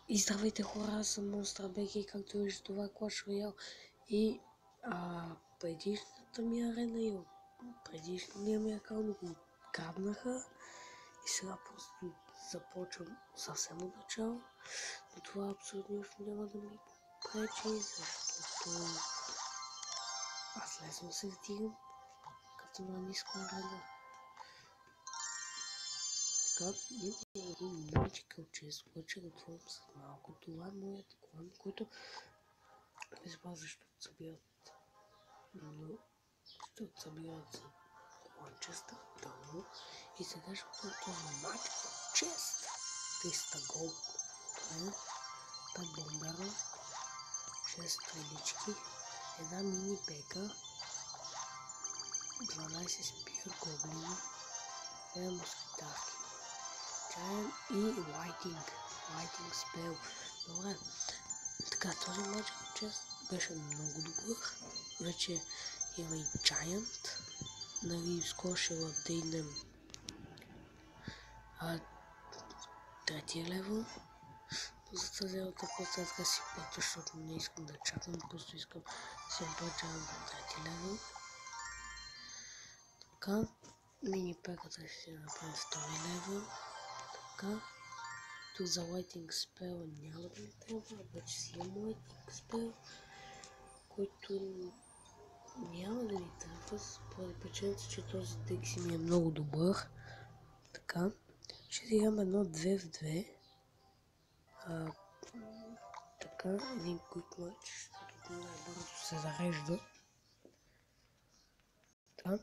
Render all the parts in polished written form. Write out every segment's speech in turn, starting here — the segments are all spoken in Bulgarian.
И здравейте хора, аз съм Монстър БГ, както виждате това е Clash Royale и предишната ми арена и предишния ми акаунт го краднаха и сега просто започвам съвсем от начало, но това абсолютно нищо няма да ми пречи, защото аз лесно се вдигам като на ниска арена. Така, един мъничък кълче, който да отворим след малко. Това е моят клан, който не знам защо събират, но защото събират за кланчеста дълго и сега ще отворим матч чест 300 гол. Това е та бомбера, 6 стрелички, една мини пека, 12 спир гоблини, една москитарки, чаен и лайтинг спел. Добре, така този матч чест беше много добър. Вече има и Giant, нали, скоро ще апдейтнем третия левел. За тази работа по-цятка си пътя, защото не искам да чакам, просто искам да си апдейтнем до трети левел. Така, мини пеката ще си направим втори левел. Така, тук за Lighting Spell няма да ми трябва, вече си имам Lighting Spell, който няма да ми трябва, поради причината, че този дек си ми е много добър. Така, ще играм едно 2 в 2. Така, един quick матч, защото най-бързо се зарежда. Така.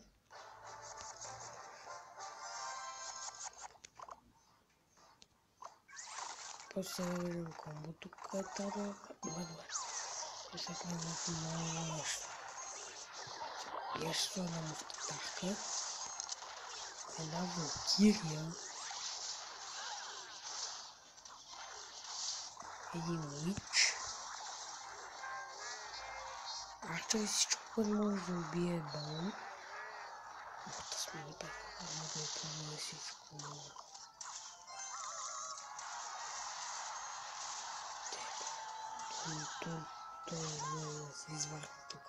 После сега виждам комбото, което трябва. Добре. Сега правим много нещо. Нещо една москитарка, една валкирия, един уич, арчер всичко, което може да убие балон. Да смени пак, няма да е помня всичко. Той не се извърта тук.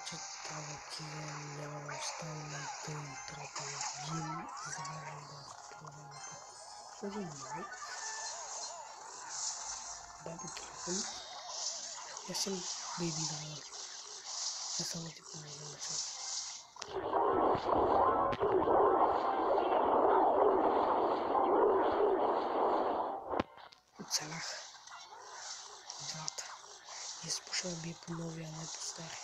Че тази кира няма да остане на този трета гим, за да може да продължим. Този майк, баби тръпен, аз съм бейби драйвер. Аз само ти помогна на това. Оцелях двата. И се пошъл да бие по новия, а не по стария.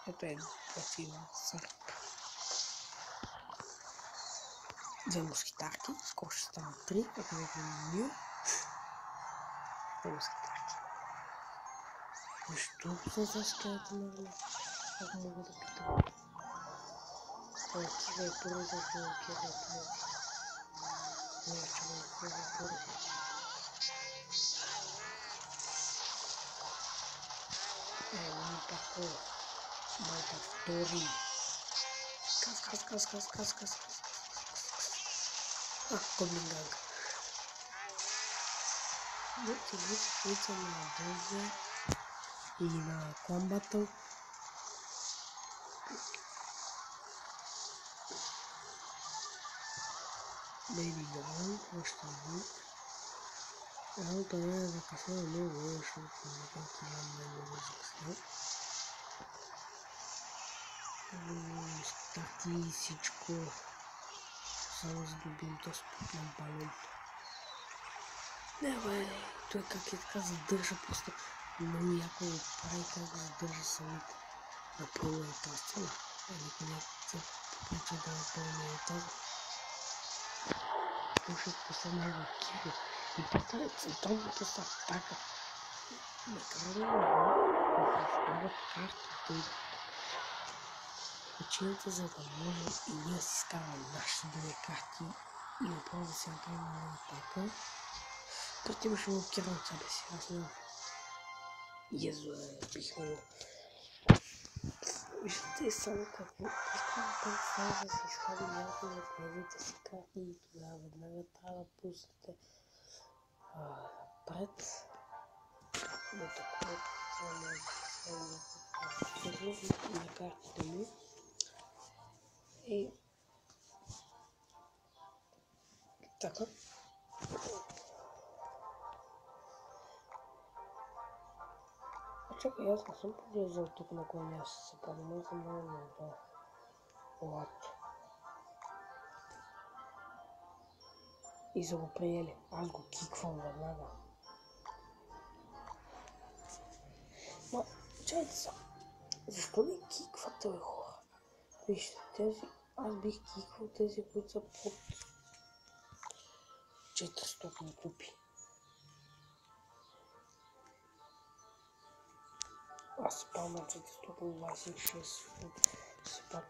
Ето е красива сърп. Две москитарки, скоро ще станат 3, ако не го мил. Две москитарки. Защо са заскелета на вълна? Ако мога да питам. Кира е първо, защото Кира е първо. Не, че ме е първо. Ми пако. Майка втори. Каз. Гоблин ганг. Вече на Дълза и на Комбатъл. Бейби Дрон, още един. Това е закъсна много, защото не много закъсна. Стати и всичко. Само задобим този спутен балон. Не бе, той как е така задържа просто много яко го прави, как го задържа самите. Напълно е тази сцена. Никой не се попречи да напълни е тази. Слушай последния вакири. И това е централната са атака. Накарали го да картата и причината, за да може и ние си ставаме нашите две карти и направо да си направим една атака. Като имаше блокира от себе си, аз не знам. Езу, бихме го. Виждате само какво представя да се изхвали някой от неговите си карти и тогава веднага трябва да пуснете пред на такова, само да се сложи на картите му и така. Чакай, аз не съм поглеждал тук на кой място се падам, аз съм много надолу. Лад. И са го приели. Аз го киквам веднага. Ма, чайте са. Защо не киквате, бе, хора? Вижте, тези... Аз бих киквал тези, които са под 400 купи. Аз се пал на 426. Си пак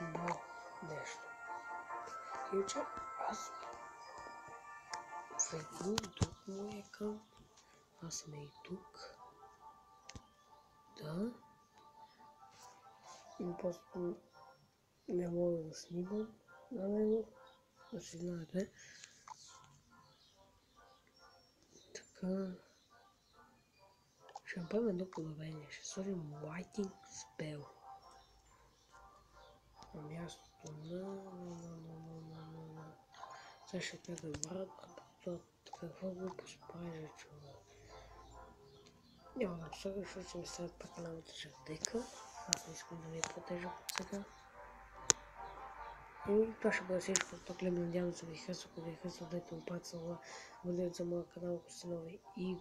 добро нещо. Иначе аз в един друг мой акънт. Аз съм и тук. Да. И просто не мога да снимам на него. Да си знаете. Така. Ще направим едно подобрение. Ще сложим Lighting Spell. На мястото на. Сега ще трябва да върна. Какво глупост прави, човек? Няма да чакам, защото ще ми стават пак една тежък дека. Аз не искам да ми е по-тежък от сега. И това ще бъде всичко. Тук гледам, надявам се да ви харесва. Ако ви харесва, дайте му палец нагоре, абонирайте за моя канал, ако сте нови и